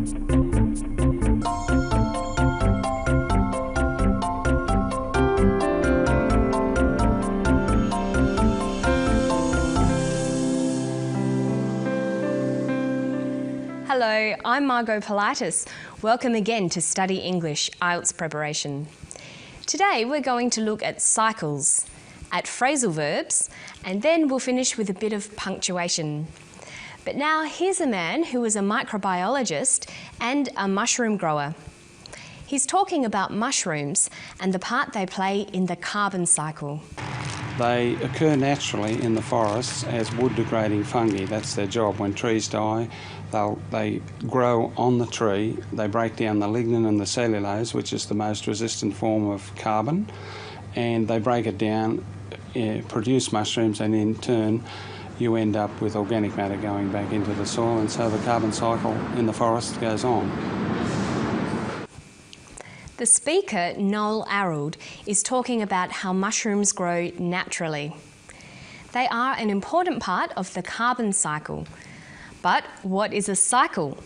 Hello, I'm Margot Politis. Welcome again to Study English IELTS preparation. Today we're going to look at cycles, at phrasal verbs, and then we'll finish with a bit of punctuation. But now here's a man who is a microbiologist and a mushroom grower. He's talking about mushrooms and the part they play in the carbon cycle. They occur naturally in the forests as wood-degrading fungi. That's their job. When trees die, they grow on the tree. They break down the lignin and the cellulose, which is the most resistant form of carbon, and they break it down, produce mushrooms, and in turn you end up with organic matter going back into the soil, and so the carbon cycle in the forest goes on. The speaker, Noel Arrold, is talking about how mushrooms grow naturally. They are an important part of the carbon cycle. But what is a cycle?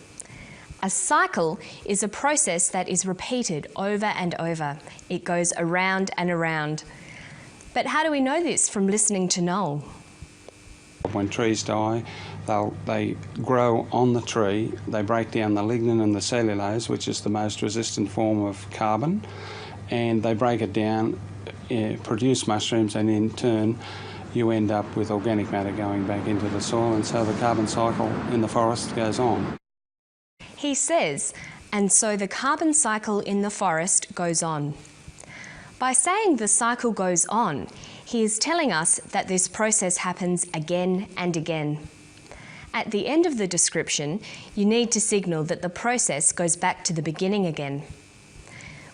A cycle is a process that is repeated over and over. It goes around and around. But how do we know this from listening to Noel? When trees die, they grow on the tree. They break down the lignin and the cellulose, which is the most resistant form of carbon, and they break it down, produce mushrooms, and in turn you end up with organic matter going back into the soil, and so the carbon cycle in the forest goes on. He says, and so the carbon cycle in the forest goes on. By saying the cycle goes on, he is telling us that this process happens again and again. At the end of the description, you need to signal that the process goes back to the beginning again.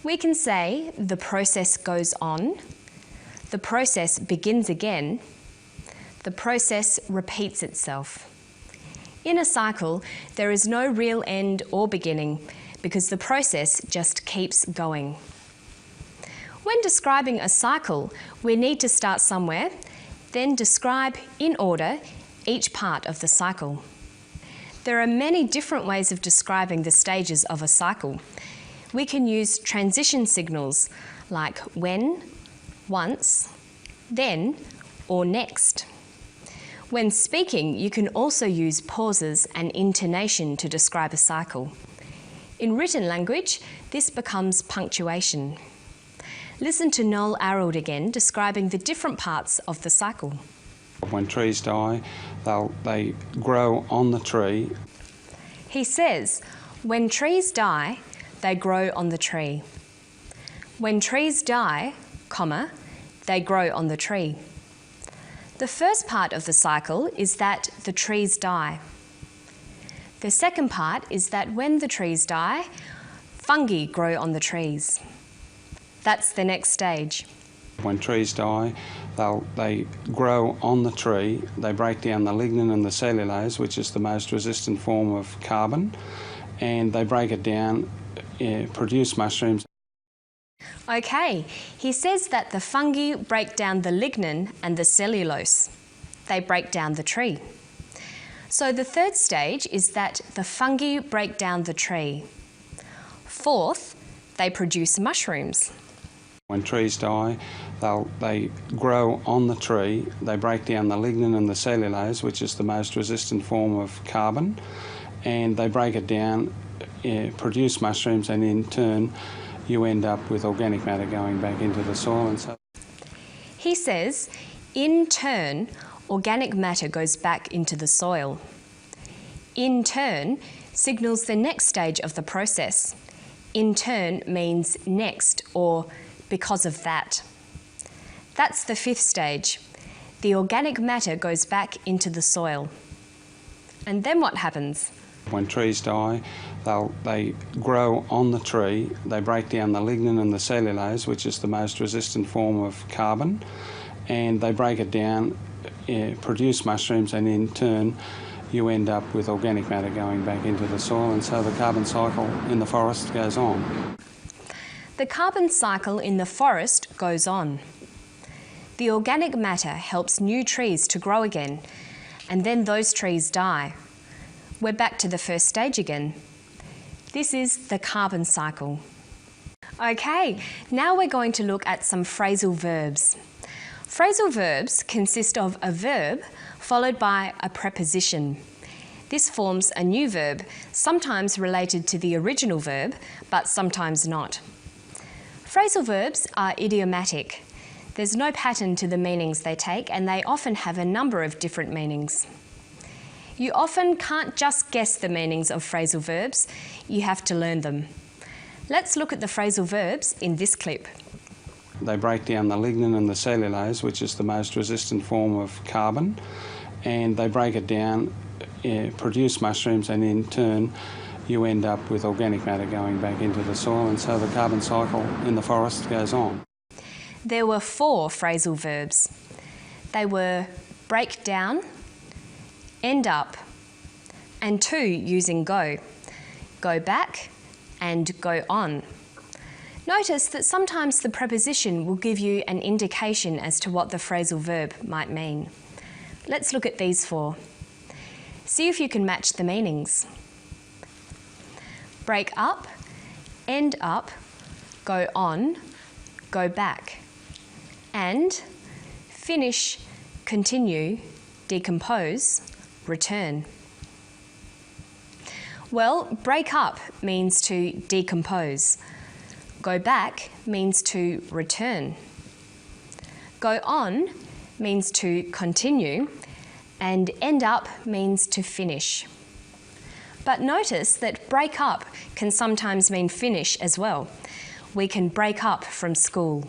We can say the process goes on, the process begins again, the process repeats itself. In a cycle, there is no real end or beginning because the process just keeps going. When describing a cycle, we need to start somewhere, then describe in order each part of the cycle. There are many different ways of describing the stages of a cycle. We can use transition signals like when, once, then, or next. When speaking, you can also use pauses and intonation to describe a cycle. In written language, this becomes punctuation. Listen to Noel Arrold again describing the different parts of the cycle. When trees die, they grow on the tree. He says, when trees die, they grow on the tree. When trees die, comma, they grow on the tree. The first part of the cycle is that the trees die. The second part is that when the trees die, fungi grow on the trees. That's the next stage. When trees die, they grow on the tree. They break down the lignin and the cellulose, which is the most resistant form of carbon, and they break it down, produce mushrooms. Okay, he says that the fungi break down the lignin and the cellulose. They break down the tree. So the third stage is that the fungi break down the tree. Fourth, they produce mushrooms. When trees die, they grow on the tree. They break down the lignin and the cellulose, which is the most resistant form of carbon, and they break it down, produce mushrooms, and in turn you end up with organic matter going back into the soil. And so he says, in turn, organic matter goes back into the soil. In turn signals the next stage of the process. In turn means next or because of that. That's the fifth stage. The organic matter goes back into the soil. And then what happens? When trees die, they grow on the tree. They break down the lignin and the cellulose, which is the most resistant form of carbon, and they break it down, produce mushrooms, and in turn you end up with organic matter going back into the soil, and so the carbon cycle in the forest goes on. The carbon cycle in the forest goes on. The organic matter helps new trees to grow again, and then those trees die. We're back to the first stage again. This is the carbon cycle. Okay, now we're going to look at some phrasal verbs. Phrasal verbs consist of a verb followed by a preposition. This forms a new verb, sometimes related to the original verb, but sometimes not. Phrasal verbs are idiomatic. There's no pattern to the meanings they take, and they often have a number of different meanings. You often can't just guess the meanings of phrasal verbs, you have to learn them. Let's look at the phrasal verbs in this clip. They break down the lignin and the cellulose, which is the most resistant form of carbon, and they break it down, produce mushrooms, and in turn you end up with organic matter going back into the soil, and so the carbon cycle in the forest goes on. There were 4 phrasal verbs. They were break down, end up, and 2 using go back, and go on. Notice that sometimes the preposition will give you an indication as to what the phrasal verb might mean. Let's look at these 4. See if you can match the meanings. Break up, end up, go on, go back, and finish, continue, decompose, return. Well, break up means to decompose. Go back means to return. Go on means to continue, and end up means to finish. But notice that break up can sometimes mean finish as well. We can break up from school.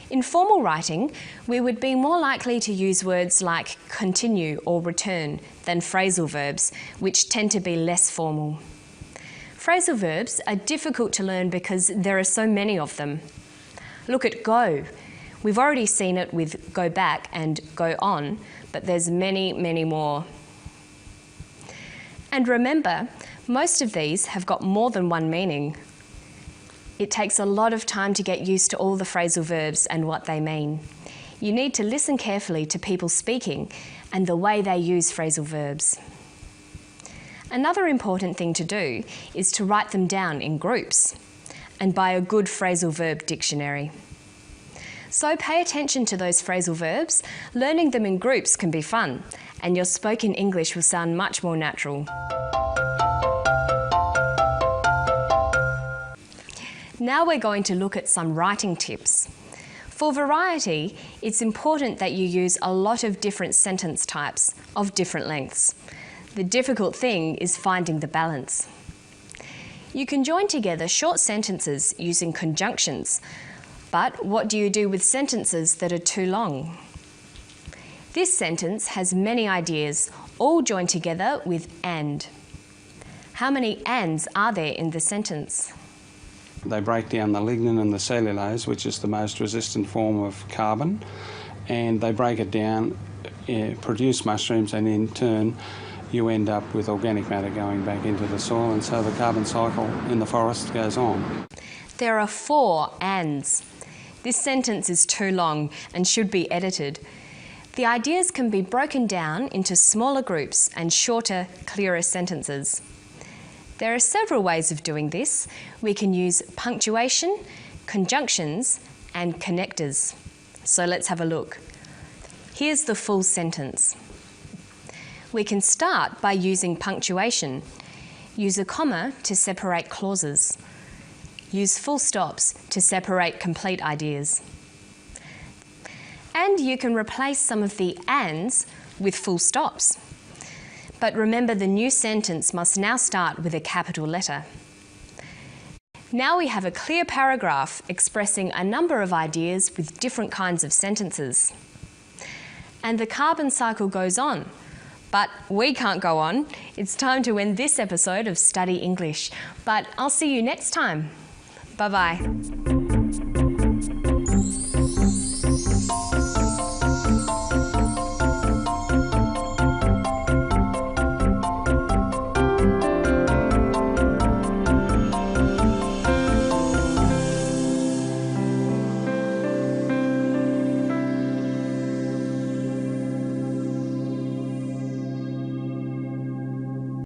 In formal writing, we would be more likely to use words like continue or return than phrasal verbs, which tend to be less formal. Phrasal verbs are difficult to learn because there are so many of them. Look at go. We've already seen it with go back and go on, but there's many, many more. And remember, most of these have got more than one meaning. It takes a lot of time to get used to all the phrasal verbs and what they mean. You need to listen carefully to people speaking and the way they use phrasal verbs. Another important thing to do is to write them down in groups and buy a good phrasal verb dictionary. So pay attention to those phrasal verbs. Learning them in groups can be fun, and your spoken English will sound much more natural. Now we're going to look at some writing tips. For variety, it's important that you use a lot of different sentence types of different lengths. The difficult thing is finding the balance. You can join together short sentences using conjunctions, but what do you do with sentences that are too long? This sentence has many ideas, all joined together with and. How many ands are there in the sentence? They break down the lignin and the cellulose, which is the most resistant form of carbon, and they break it down, produce mushrooms, and in turn you end up with organic matter going back into the soil, and so the carbon cycle in the forest goes on. There are 4 ands. This sentence is too long and should be edited. The ideas can be broken down into smaller groups and shorter, clearer sentences. There are several ways of doing this. We can use punctuation, conjunctions, and connectors. So let's have a look. Here's the full sentence. We can start by using punctuation. Use a comma to separate clauses. Use full stops to separate complete ideas. And you can replace some of the ands with full stops. But remember, the new sentence must now start with a capital letter. Now we have a clear paragraph expressing a number of ideas with different kinds of sentences. And the carbon cycle goes on. But we can't go on. It's time to end this episode of Study English. But I'll see you next time. Bye-bye.